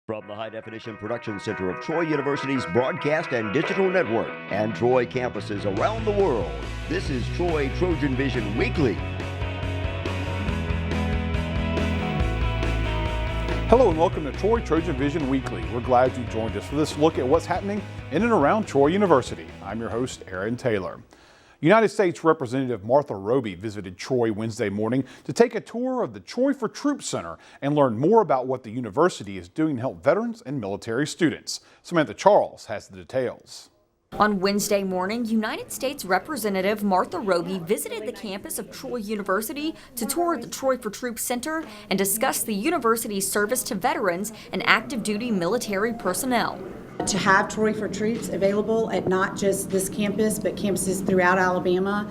From the High Definition Production Center of Troy University's Broadcast and Digital Network and Troy campuses around the world, this is Troy TrojanVision Weekly. Hello and welcome to Troy TrojanVision Weekly. We're glad you joined us for this look at what's happening in and around Troy University. I'm your host, Aaron Taylor. United States Representative Martha Roby visited Troy Wednesday morning to take a tour of the Troy for Troops Center and learn more about what the university is doing to help veterans and military students. Samantha Charles has the details. On Wednesday morning, United States Representative Martha Roby visited the campus of Troy University to tour the Troy for Troops Center and discuss the university's service to veterans and active duty military personnel. To have Troy for Troops available at not just this campus, but campuses throughout Alabama,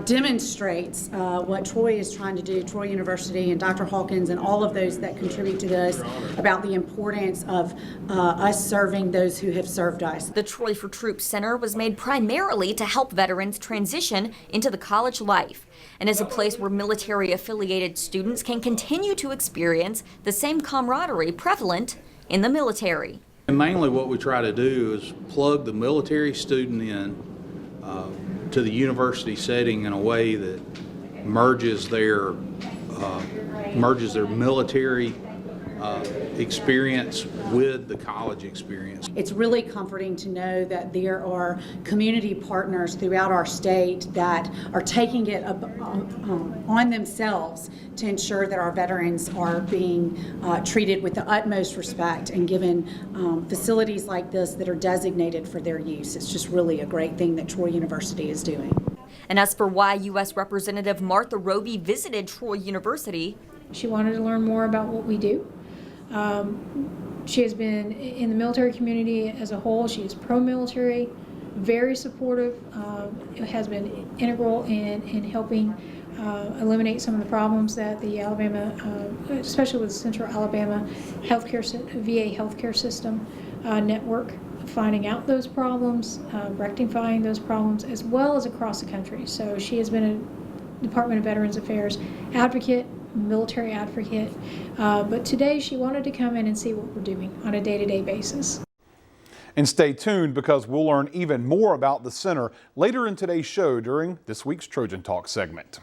demonstrates what Troy is trying to do, Troy University and Dr. Hawkins and all of those that contribute to this, about the importance of us serving those who have served us. The Troy for Troops Center was made primarily to help veterans transition into the college life and is a place where military-affiliated students can continue to experience the same camaraderie prevalent in the military. And mainly what we try to do is plug the military student in to the university setting in a way that merges their military experience with the college experience. It's really comforting to know that there are community partners throughout our state that are taking it on themselves to ensure that our veterans are being treated with the utmost respect and given facilities like this that are designated for their use. It's just really a great thing that Troy University is doing. And as for why U.S. Representative Martha Roby visited Troy University, she wanted to learn more about what we do. She has been in the military community as a whole. She is pro-military, very supportive, has been integral in helping eliminate some of the problems that the Alabama, especially with the Central Alabama VA healthcare system network, finding out those problems, rectifying those problems, as well as across the country. So she has been a Department of Veterans Affairs advocate, military advocate, but today she wanted to come in and see what we're doing on a day-to-day basis. And stay tuned because we'll learn even more about the center later in today's show during this week's Trojan Talk segment.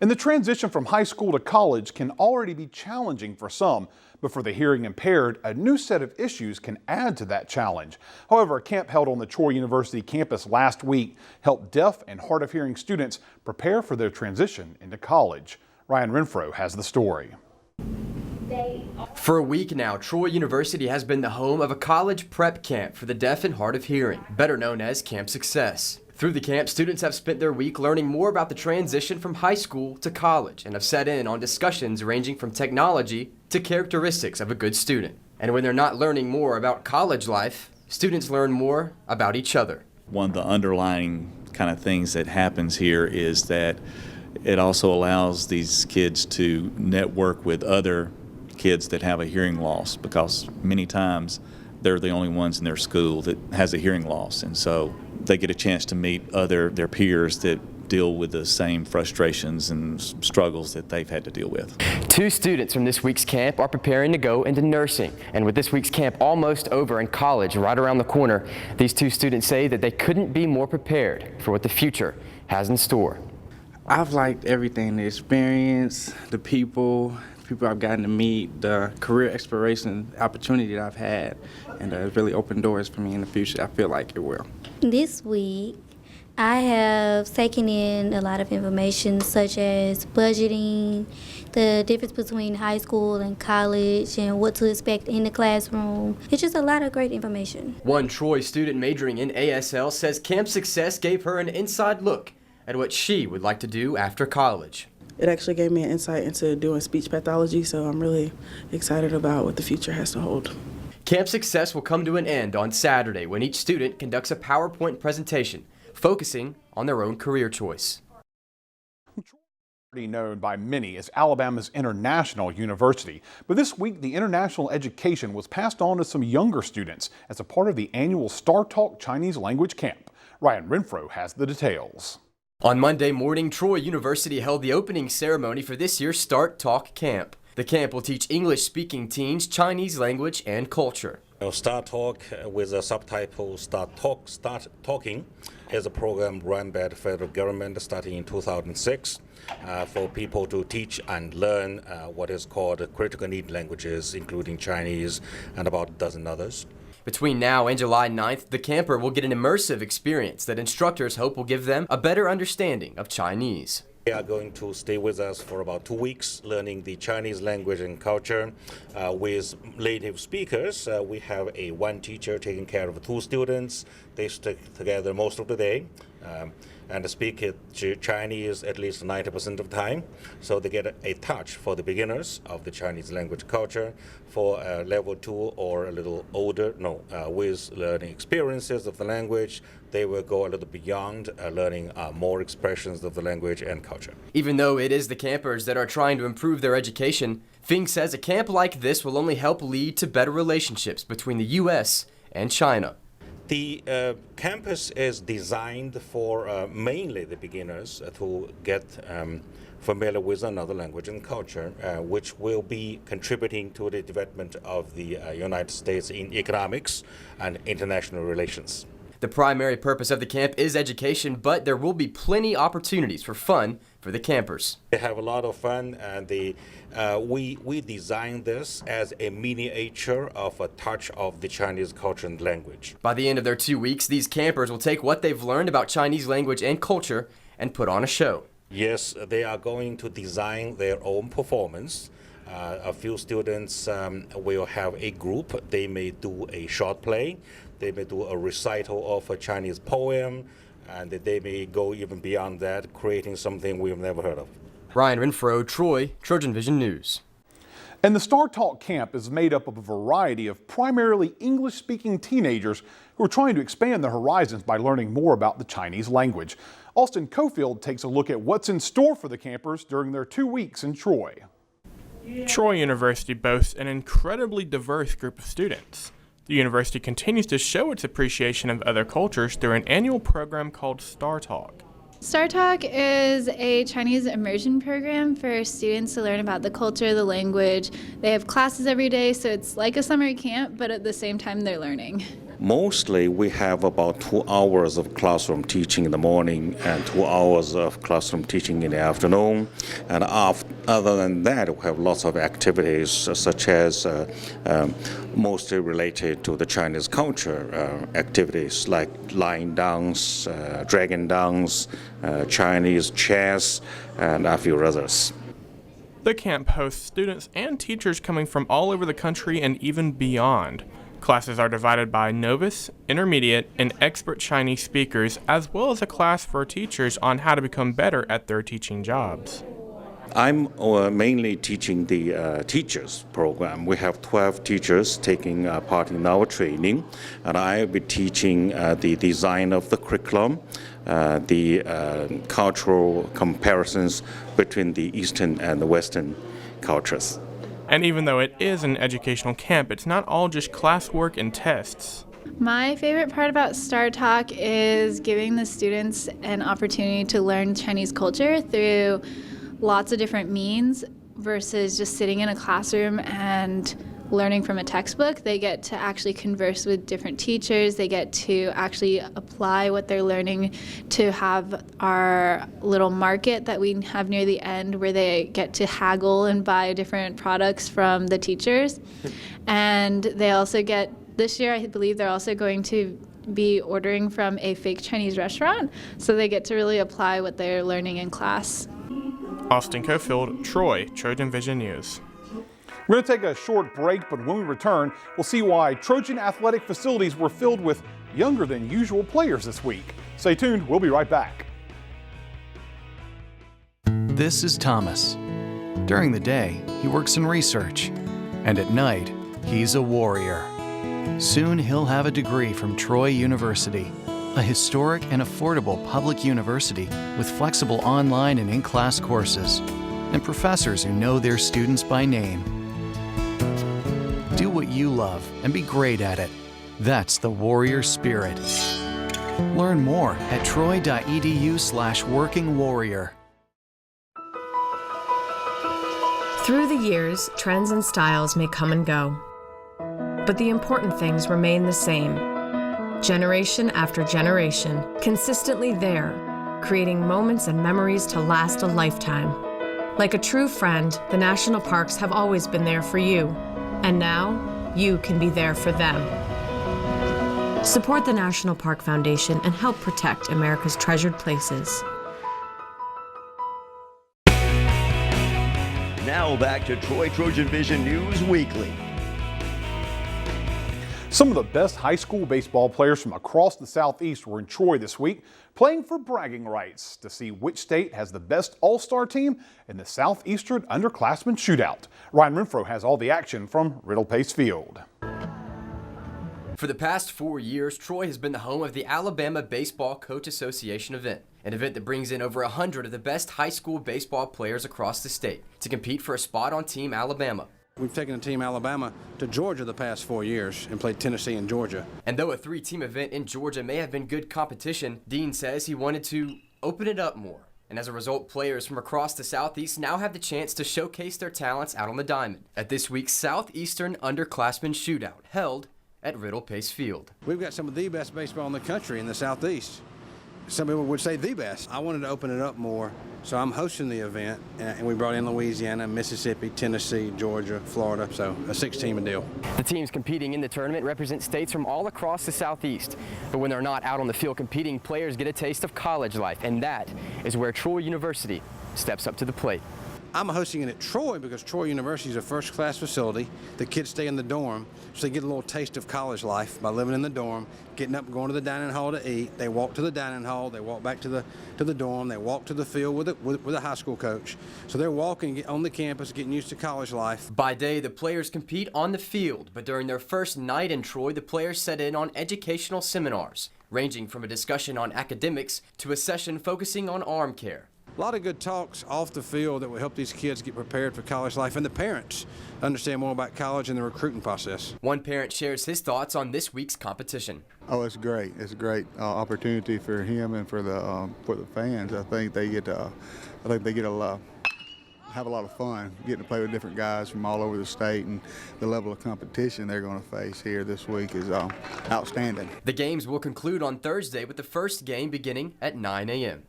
And the transition from high school to college can already be challenging for some, but for the hearing impaired, a new set of issues can add to that challenge. However, a camp held on the Troy University campus last week helped deaf and hard of hearing students prepare for their transition into college. Ryan Renfro has the story. For a week now, Troy University has been the home of a college prep camp for the deaf and hard of hearing, better known as Camp Success. Through the camp, students have spent their week learning more about the transition from high school to college and have set in on discussions ranging from technology to characteristics of a good student. And when they're not learning more about college life, students learn more about each other. One of the underlying kind of things that happens here is that it also allows these kids to network with other kids that have a hearing loss, because many times they're the only ones in their school that has a hearing loss, and so they get a chance to meet their peers that deal with the same frustrations and struggles that they've had to deal with. 2 students from this week's camp are preparing to go into nursing, and with this week's camp almost over and college right around the corner, these 2 students say that they couldn't be more prepared for what the future has in store. I've liked everything, the experience, the people I've gotten to meet, the career exploration opportunity that I've had, and it's really opened doors for me in the future. I feel like it will. This week, I have taken in a lot of information such as budgeting, the difference between high school and college, and what to expect in the classroom. It's just a lot of great information. One Troy student majoring in ASL says Camp Success gave her an inside look at what she would like to do after college. It actually gave me an insight into doing speech pathology, so I'm really excited about what the future has to hold. Camp Success will come to an end on Saturday when each student conducts a PowerPoint presentation focusing on their own career choice. Already known by many as Alabama's International University, but this week the international education was passed on to some younger students as a part of the annual StarTalk Chinese language camp. Ryan Renfro has the details. On Monday morning, Troy University held the opening ceremony for this year's StarTalk Camp. The camp will teach English-speaking teens Chinese language and culture. StarTalk with the subtitle Start Talking is a program run by the federal government starting in 2006 for people to teach and learn what is called critical need languages, including Chinese and about a dozen others. Between now and July 9th, the camper will get an immersive experience that instructors hope will give them a better understanding of Chinese. They are going to stay with us for about 2 weeks, learning the Chinese language and culture with native speakers. We have one teacher taking care of 2 students. They stick together most of the day and speak Chinese at least 90% of the time. So they get a touch for the beginners of the Chinese language culture. For level 2 or a little older, with learning experiences of the language, they will go a little beyond learning more expressions of the language and culture. Even though it is the campers that are trying to improve their education, Fing says a camp like this will only help lead to better relationships between the U.S. and China. The campus is designed for mainly the beginners to get familiar with another language and culture, which will be contributing to the development of the United States in economics and international relations. The primary purpose of the camp is education, but there will be plenty opportunities for fun for the campers. They have a lot of fun, and we designed this as a miniature of a touch of the Chinese culture and language. By the end of their 2 weeks, these campers will take what they've learned about Chinese language and culture and put on a show. Yes, they are going to design their own performance. A few students will have a group. They may do a short play. They may do a recital of a Chinese poem, and they may go even beyond that, creating something we've never heard of. Ryan Renfro, Troy, TrojanVision News. And the StarTalk Camp is made up of a variety of primarily English-speaking teenagers who are trying to expand their horizons by learning more about the Chinese language. Austin Cofield takes a look at what's in store for the campers during their 2 weeks in Troy. Troy University boasts an incredibly diverse group of students. The university continues to show its appreciation of other cultures through an annual program called StarTalk. StarTalk is a Chinese immersion program for students to learn about the culture, the language. They have classes every day, so it's like a summer camp, but at the same time they're learning. Mostly we have about 2 hours of classroom teaching in the morning and 2 hours of classroom teaching in the afternoon. And other than that, we have lots of activities such as mostly related to the Chinese culture activities like line dance, dragon dance, Chinese chess, and a few others. The camp hosts students and teachers coming from all over the country and even beyond. Classes are divided by novice, intermediate, and expert Chinese speakers, as well as a class for teachers on how to become better at their teaching jobs. I'm mainly teaching the teachers program. We have 12 teachers taking part in our training, and I will be teaching the design of the curriculum, the cultural comparisons between the Eastern and the Western cultures. And even though it is an educational camp, it's not all just classwork and tests. My favorite part about StarTalk is giving the students an opportunity to learn Chinese culture through lots of different means versus just sitting in a classroom and learning from a textbook. They get to actually converse with different teachers. They get to actually apply what they're learning to have our little market that we have near the end where they get to haggle and buy different products from the teachers. And they also get, this year I believe they're also going to be ordering from a fake Chinese restaurant, so they get to really apply what they're learning in class. Austin Cofield, Troy, TrojanVision News. We're going to take a short break, but when we return, we'll see why Trojan athletic facilities were filled with younger than usual players this week. Stay tuned, we'll be right back. This is Thomas. During the day, he works in research, and at night, he's a warrior. Soon he'll have a degree from Troy University, a historic and affordable public university with flexible online and in-class courses, and professors who know their students by name. Do what you love and be great at it. That's the warrior spirit. Learn more at troy.edu/workingwarrior. Through the years, trends and styles may come and go, but the important things remain the same. Generation after generation, consistently there, creating moments and memories to last a lifetime. Like a true friend, the national parks have always been there for you, and now you can be there for them. Support the National Park Foundation and help protect America's treasured places. Now back to Troy Trojan Vision News Weekly. Some of the best high school baseball players from across the Southeast were in Troy this week, playing for bragging rights to see which state has the best all-star team in the Southeastern Underclassmen Shootout. Ryan Renfro has all the action from Riddle Pace Field. For the past 4 years, Troy has been the home of the Alabama Baseball Coach Association event, an event that brings in over 100 of the best high school baseball players across the state to compete for a spot on Team Alabama. We've taken a Team Alabama to Georgia the past 4 years and played Tennessee and Georgia. And though a 3-team event in Georgia may have been good competition, Dean says he wanted to open it up more. And as a result, players from across the Southeast now have the chance to showcase their talents out on the diamond at this week's Southeastern Underclassmen Shootout, held at Riddle Pace Field. We've got some of the best baseball in the country in the Southeast. Some people would say the best. I wanted to open it up more, so I'm hosting the event, and we brought in Louisiana, Mississippi, Tennessee, Georgia, Florida, so a 6-team deal. The teams competing in the tournament represent states from all across the Southeast. But when they're not out on the field competing, players get a taste of college life, and that is where Troy University steps up to the plate. I'm hosting it at Troy because Troy University is a first-class facility. The kids stay in the dorm, so they get a little taste of college life by living in the dorm, getting up and going to the dining hall to eat. They walk to the dining hall, they walk back to the dorm, they walk to the field with a high school coach. So they're walking on the campus, getting used to college life. By day, the players compete on the field, but during their first night in Troy, the players set in on educational seminars, ranging from a discussion on academics to a session focusing on arm care. A lot of good talks off the field that will help these kids get prepared for college life, and the parents understand more about college and the recruiting process. One parent shares his thoughts on this week's competition. Oh, it's great. It's a great opportunity for him and for the fans. I think they get to have a lot of fun getting to play with different guys from all over the state, and the level of competition they're going to face here this week is outstanding. The games will conclude on Thursday with the first game beginning at 9 a.m.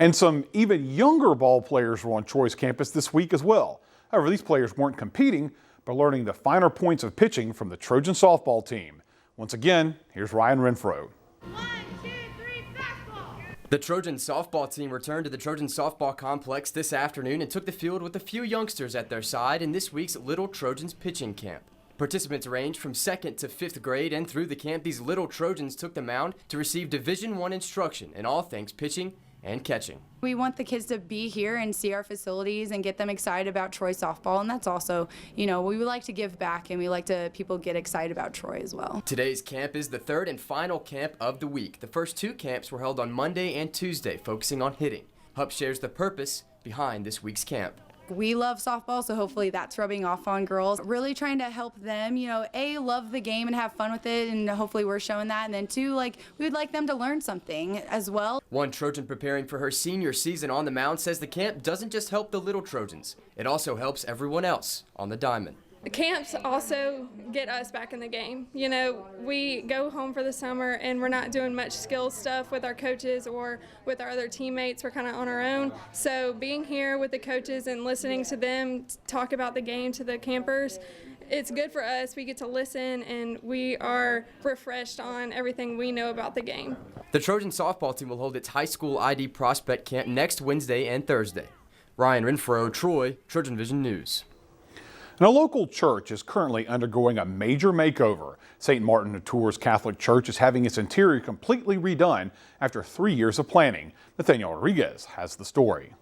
And some even younger ball players were on Troy's campus this week as well. However, these players weren't competing, but learning the finer points of pitching from the Trojan softball team. Once again, here's Ryan Renfro. 1, 2, 3, fastball! The Trojan softball team returned to the Trojan softball complex this afternoon and took the field with a few youngsters at their side in this week's Little Trojans pitching camp. Participants ranged from 2nd to 5th grade, and through the camp, these Little Trojans took the mound to receive Division I instruction in all things pitching and catching. We want the kids to be here and see our facilities and get them excited about Troy softball, and that's also, we would like to give back, and we like to people get excited about Troy as well. Today's camp is the third and final camp of the week. The first 2 camps were held on Monday and Tuesday, focusing on hitting. Hupp shares the purpose behind this week's camp. We love softball, so hopefully that's rubbing off on girls. Really trying to help them, A, love the game and have fun with it, and hopefully we're showing that. And then 2, we would like them to learn something as well. One Trojan preparing for her senior season on the mound says the camp doesn't just help the Little Trojans, it also helps everyone else on the diamond. The camps also get us back in the game. We go home for the summer and we're not doing much skill stuff with our coaches or with our other teammates. We're kind of on our own. So being here with the coaches and listening to them talk about the game to the campers, it's good for us. We get to listen and we are refreshed on everything we know about the game. The Trojan softball team will hold its high school ID prospect camp next Wednesday and Thursday. Ryan Renfro, Troy, Trojan Vision News. And a local church is currently undergoing a major makeover. St. Martin de Tours Catholic Church is having its interior completely redone after 3 years of planning. Nathaniel Rodriguez has the story.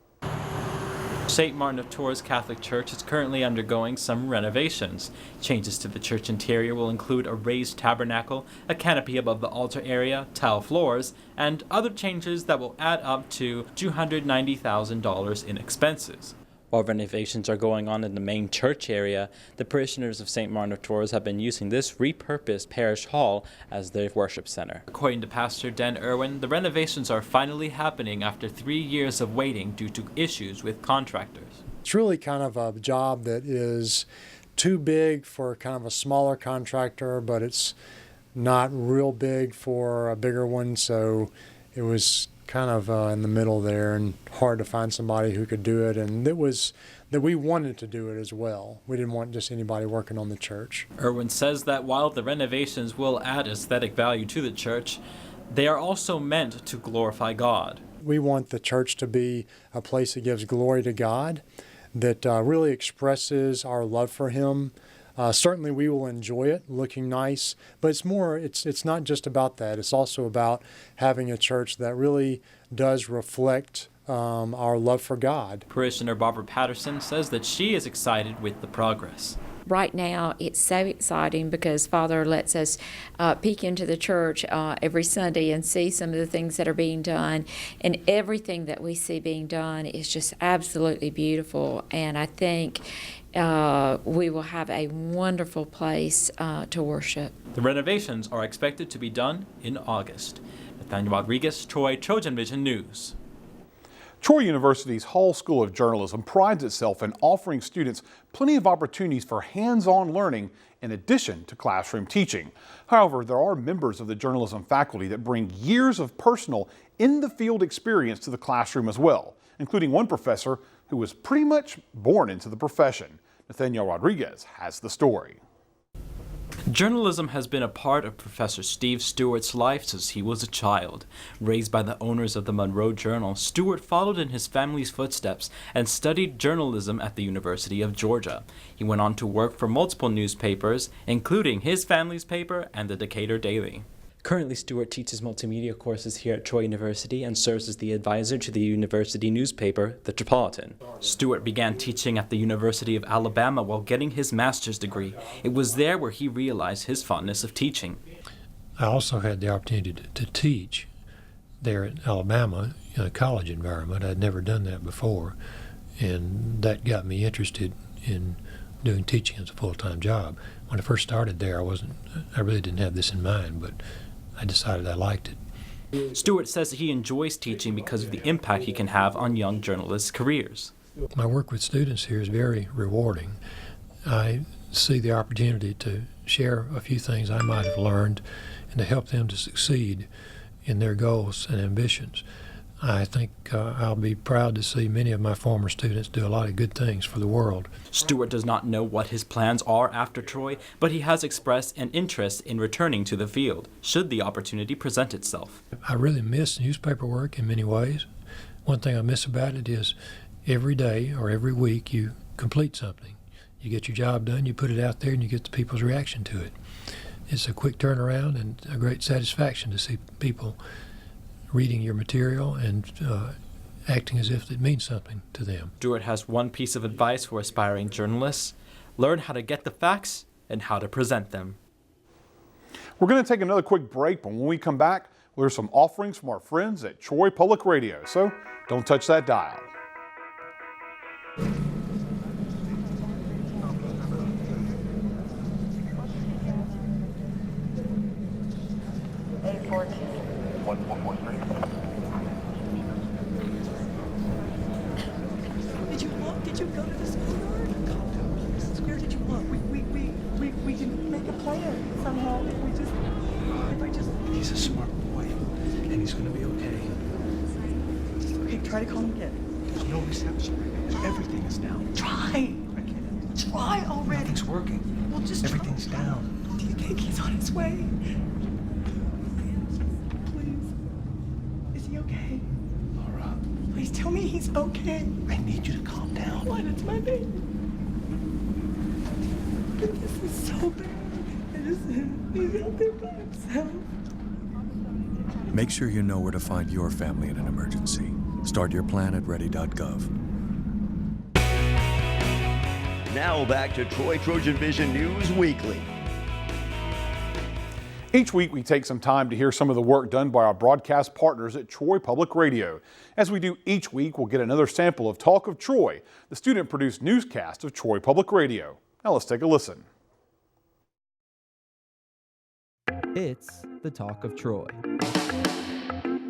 St. Martin of Tours Catholic Church is currently undergoing some renovations. Changes to the church interior will include a raised tabernacle, a canopy above the altar area, tile floors, and other changes that will add up to $290,000 in expenses. While renovations are going on in the main church area, the parishioners of St. Martin of Tours have been using this repurposed parish hall as their worship center. According to Pastor Dan Irwin, the renovations are finally happening after 3 years of waiting due to issues with contractors. It's really kind of a job that is too big for kind of a smaller contractor, but it's not real big for a bigger one, so it was kind of in the middle there and hard to find somebody who could do it, and it was that we wanted to do it as well. We didn't want just anybody working on the church. Irwin says that while the renovations will add aesthetic value to the church, they are also meant to glorify God. We want the church to be a place that gives glory to God, that really expresses our love for Him. Certainly we will enjoy it, looking nice, but it's not just about that. It's also about having a church that really does reflect our love for God. Parishioner Barbara Patterson says that she is excited with the progress. Right now, it's so exciting because Father lets us peek into the church every Sunday and see some of the things that are being done. And everything that we see being done is just absolutely beautiful. And I think we will have a wonderful place to worship. The renovations are expected to be done in August. Nathaniel Rodriguez, TrojanVision News. Troy University's Hall School of Journalism prides itself in offering students plenty of opportunities for hands-on learning in addition to classroom teaching. However, there are members of the journalism faculty that bring years of personal in-the-field experience to the classroom as well, including one professor who was pretty much born into the profession. Nathaniel Rodriguez has the story. Journalism has been a part of Professor Steve Stewart's life since he was a child. Raised by the owners of the Monroe Journal, Stewart followed in his family's footsteps and studied journalism at the University of Georgia. He went on to work for multiple newspapers, including his family's paper and the Decatur Daily. Currently, Stewart teaches multimedia courses here at Troy University and serves as the advisor to the university newspaper, The Tripolitan. Stewart began teaching at the University of Alabama while getting his master's degree. It was there where he realized his fondness of teaching. I also had the opportunity to teach there at Alabama in a college environment. I'd never done that before, and that got me interested in doing teaching as a full-time job. When I first started there, I really didn't have this in mind, but I decided I liked it. Stewart says that he enjoys teaching because of the impact he can have on young journalists' careers. My work with students here is very rewarding. I see the opportunity to share a few things I might have learned and to help them to succeed in their goals and ambitions. I think I'll be proud to see many of my former students do a lot of good things for the world. Stewart does not know what his plans are after Troy, but he has expressed an interest in returning to the field, should the opportunity present itself. I really miss newspaper work in many ways. One thing I miss about it is every day or every week you complete something. You get your job done, you put it out there, and you get the people's reaction to it. It's a quick turnaround and a great satisfaction to see people reading your material and acting as if it means something to them. Stewart has one piece of advice for aspiring journalists: learn how to get the facts and how to present them. We're going to take another quick break, but when we come back, there's some offerings from our friends at Troy Public Radio, so don't touch that dial. Did you go to the schoolyard? Calm down, please. Where did you look? We can make a plan somehow. If I just. He's a smart boy, and he's gonna be okay. Okay, try to call him again. There's no reception. Everything is down. Try. I can't. Try already. Nothing's working. Well, just everything's down. Do you think he's on his way? Please. Is he okay? Laura. Please tell me he's okay. I need you to calm down. What? It's my baby. This is so bad. He's out there by himself. Make sure you know where to find your family in an emergency. Start your plan at ready.gov. Now back to Troy TrojanVision News Weekly. Each week we take some time to hear some of the work done by our broadcast partners at Troy Public Radio. As we do each week, we'll get another sample of Talk of Troy, the student-produced newscast of Troy Public Radio. Now let's take a listen. It's the Talk of Troy.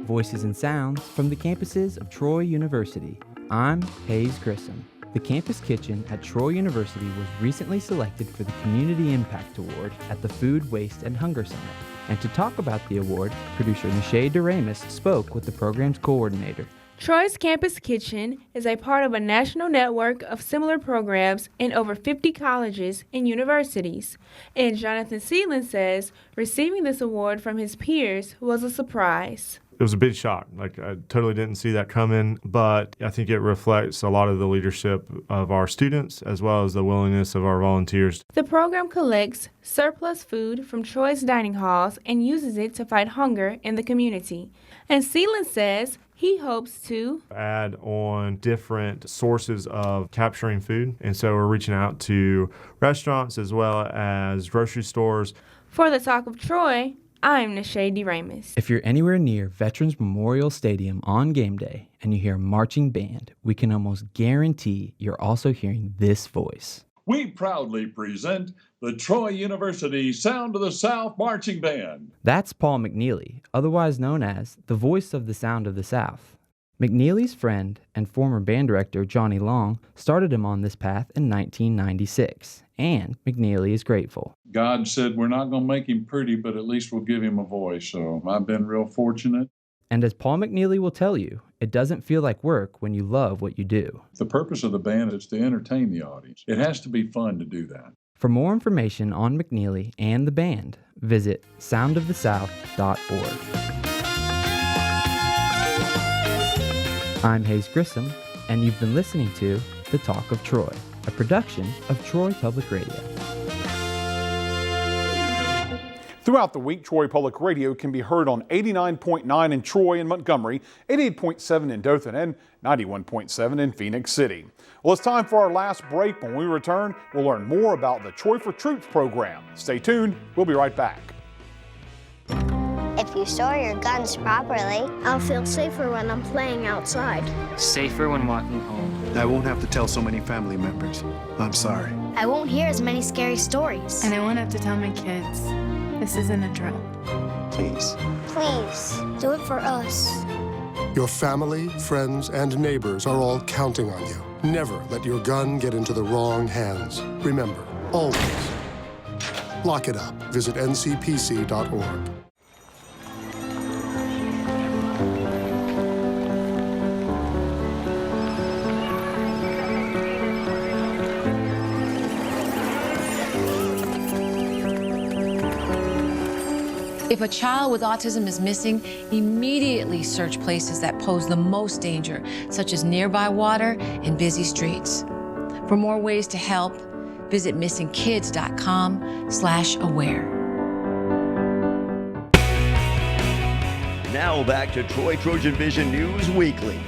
Voices and sounds from the campuses of Troy University. I'm Hayes Grissom. The campus kitchen at Troy University was recently selected for the Community Impact Award at the Food, Waste, and Hunger Summit. And to talk about the award, producer Nishay DeRamus spoke with the program's coordinator. Troy's Campus Kitchen is a part of a national network of similar programs in over 50 colleges and universities. And Jonathan Seeland says receiving this award from his peers was a surprise. It was a big shock. I totally didn't see that coming, but I think it reflects a lot of the leadership of our students as well as the willingness of our volunteers. The program collects surplus food from Troy's dining halls and uses it to fight hunger in the community. And Seeland says he hopes to add on different sources of capturing food. And so we're reaching out to restaurants as well as grocery stores. For the Talk of Troy, I'm Nishay DeRamus. If you're anywhere near Veterans Memorial Stadium on game day and you hear marching band, we can almost guarantee you're also hearing this voice. We proudly present the Troy University Sound of the South Marching Band. That's Paul McNeely, otherwise known as the voice of the Sound of the South. McNeely's friend and former band director Johnny Long started him on this path in 1996, and McNeely is grateful. God said we're not going to make him pretty, but at least we'll give him a voice, so I've been real fortunate. And as Paul McNeely will tell you, it doesn't feel like work when you love what you do. The purpose of the band is to entertain the audience. It has to be fun to do that. For more information on McNeely and the band, visit soundofthesouth.org. I'm Hayes Grissom, and you've been listening to The Talk of Troy, a production of Troy Public Radio. Throughout the week, Troy Public Radio can be heard on 89.9 in Troy and Montgomery, 88.7 in Dothan, and 91.7 in Phoenix City. Well, it's time for our last break. When we return, we'll learn more about the Troy for Troops program. Stay tuned. We'll be right back. If you store your guns properly, I'll feel safer when I'm playing outside. Safer when walking home. I won't have to tell so many family members. I'm sorry. I won't hear as many scary stories. And I won't have to tell my kids. This isn't a drill. Please. Please, do it for us. Your family, friends, and neighbors are all counting on you. Never let your gun get into the wrong hands. Remember, always, lock it up. Visit ncpc.org. If a child with autism is missing, immediately search places that pose the most danger, such as nearby water and busy streets. For more ways to help, visit missingkids.com/aware. Now back to Troy TrojanVision News Weekly.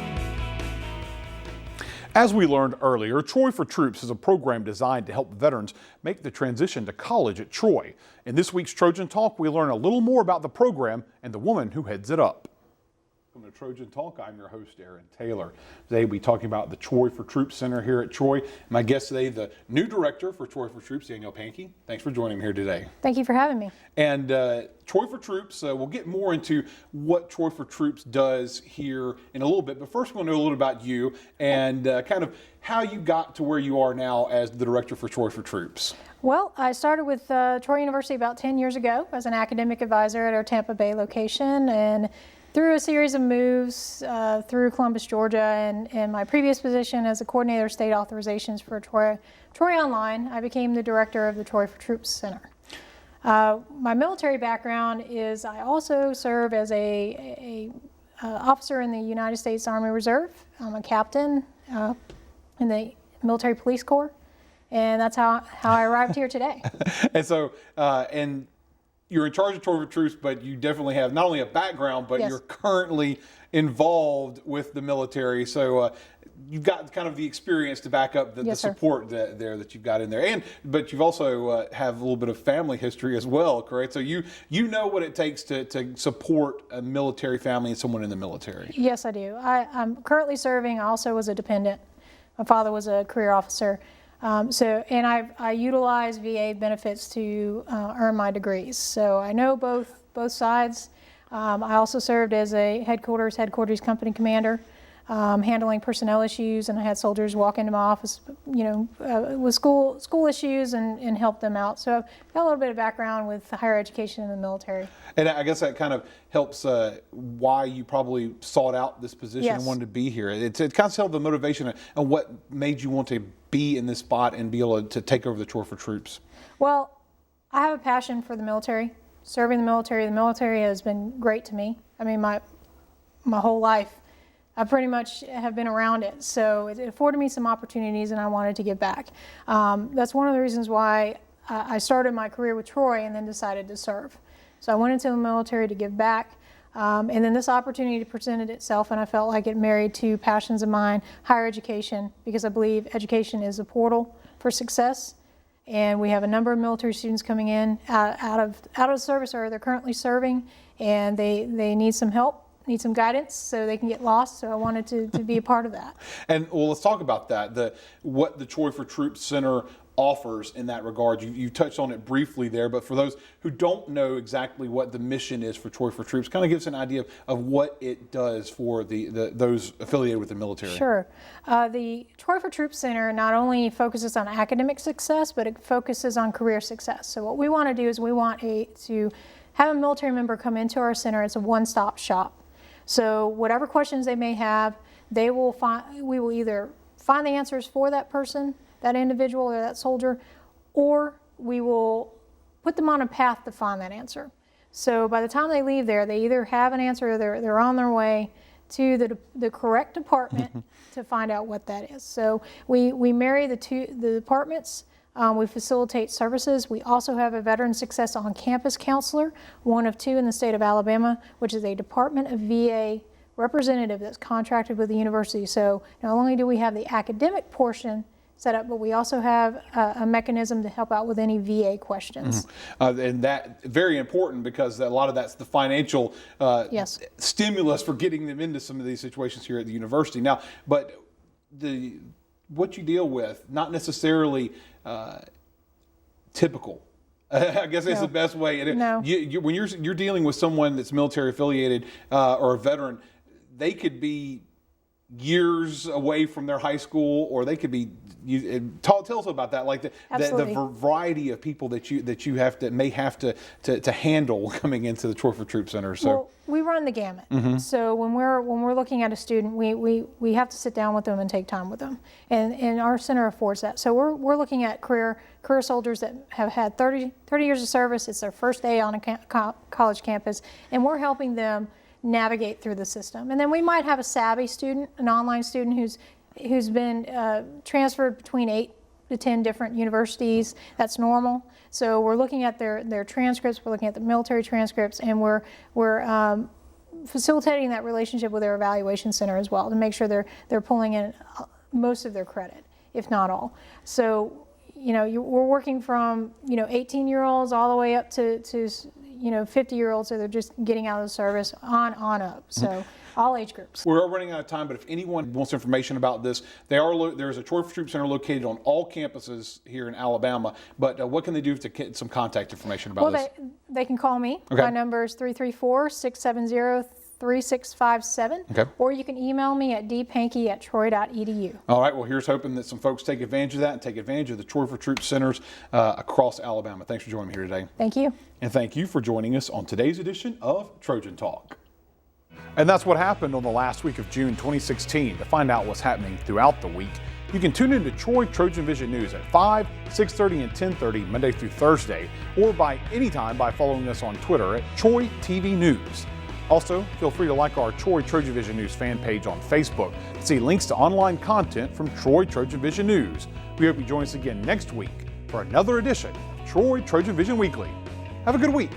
As we learned earlier, Troy for Troops is a program designed to help veterans make the transition to college at Troy. In this week's Trojan Talk, we learn a little more about the program and the woman who heads it up. Welcome to Trojan Talk. I'm your host, Aaron Taylor. Today we'll be talking about the Troy for Troops Center here at Troy. My guest today, the new director for Troy for Troops, Danielle Pankey. Thanks for joining me here today. Thank you for having me. And Troy for Troops, we'll get more into what Troy for Troops does here in a little bit. But first, we'll know a little about you and kind of how you got to where you are now as the director for Troy for Troops. Well, I started with Troy University about 10 years ago as an academic advisor at our Tampa Bay location, and through a series of moves through Columbus, Georgia, and my previous position as a coordinator of state authorizations for Troy Online, I became the director of the Troy for Troops Center. My military background is I also serve as a officer in the United States Army Reserve. I'm a captain in the Military Police Corps, and that's how I arrived here today. And so, and you're in charge of Troy for Troops, but you definitely have not only a background, but Yes. you're currently involved with the military. So you've got kind of the experience to back up the Yes, sir. support that you've got in there. But you've also have a little bit of family history as well, correct? So you know what it takes to support a military family and someone in the military. Yes, I do. I'm currently serving. I also was a dependent. My father was a career officer. And I utilize VA benefits to earn my degrees. So I know both sides. I also served as a headquarters company commander handling personnel issues, and I had soldiers walk into my office, with school issues and help them out. So I've got a little bit of background with higher education in the military. And I guess that kind of helps why you probably sought out this position and wanted to be here. It kind of tells the motivation and what made you want to be in this spot and be able to take over the Troy for Troops. Well, I have a passion for the military, serving the military. The military has been great to me. I mean, my whole life, I pretty much have been around it. So it afforded me some opportunities, and I wanted to give back. That's one of the reasons why I started my career with Troy and then decided to serve. So I went into the military to give back. And then this opportunity presented itself, and I felt like it married two passions of mine: higher education, because I believe education is a portal for success. And we have a number of military students coming in out of service, or they're currently serving, and they need some help, need some guidance so they can get lost. So I wanted to be a part of that. And well, let's talk about that. What the Troy for Troops Center offers in that regard. You touched on it briefly there, but for those who don't know exactly what the mission is for Troy for Troops, kind of give us an idea of what it does for those affiliated with the military. Sure. The Troy for Troops Center not only focuses on academic success, but it focuses on career success. So what we want to do is we want to have a military member come into our center. It's a one-stop shop. So whatever questions they may have, we will either find the answers for that person, that individual or that soldier, or we will put them on a path to find that answer. So by the time they leave there, they either have an answer or they're on their way to the correct department to find out what that is. So we marry the departments. We facilitate services. We also have a Veteran Success on Campus counselor, one of two in the state of Alabama, which is a Department of VA representative that's contracted with the university. So not only do we have the academic portion set up, but we also have a mechanism to help out with any VA questions. And that very important, because a lot of that's the financial stimulus for getting them into some of these situations here at the university. Now, but what you deal with, not necessarily typical. I guess that's the best way. No. When you're dealing with someone that's military affiliated or a veteran, they could be years away from their high school, or they could be. Tell us about that, like the variety of people that you may have to handle coming into the Troy for Troops Center. So well, we run the gamut. So when we're looking at a student, we have to sit down with them and take time with them, and our center affords that. So we're looking at career soldiers that have had 30 years of service. It's their first day on a college campus, and we're helping them navigate through the system. And then we might have a savvy student, an online student who's been transferred between 8 to 10 different universities. That's normal. So we're looking at their transcripts, we're looking at the military transcripts, and we're facilitating that relationship with their evaluation center as well to make sure they're pulling in most of their credit, if not all. So we're working from 18-year-olds all the way up to 50-years-olds, so they're just getting out of the service on up. So all age groups. We're running out of time, but if anyone wants information about this, there's a Troy for Troops Center located on all campuses here in Alabama. But what can they do to get some contact information about this? They can call me. Okay. My number is 334-670-3657. Okay. Or you can email me at dpankey@troy.edu. All right. Well, here's hoping that some folks take advantage of that and take advantage of the Troy for Troops centers across Alabama. Thanks for joining me here today. Thank you. And thank you for joining us on today's edition of Trojan Talk. And that's what happened on the last week of June 2016. To find out what's happening throughout the week, you can tune into Troy TrojanVision News at 5, 6:30, and 10:30 Monday through Thursday, or by anytime by following us on Twitter at Troy TV News. Also, feel free to like our Troy TrojanVision News fan page on Facebook to see links to online content from Troy TrojanVision News. We hope you join us again next week for another edition of Troy TrojanVision Weekly. Have a good week.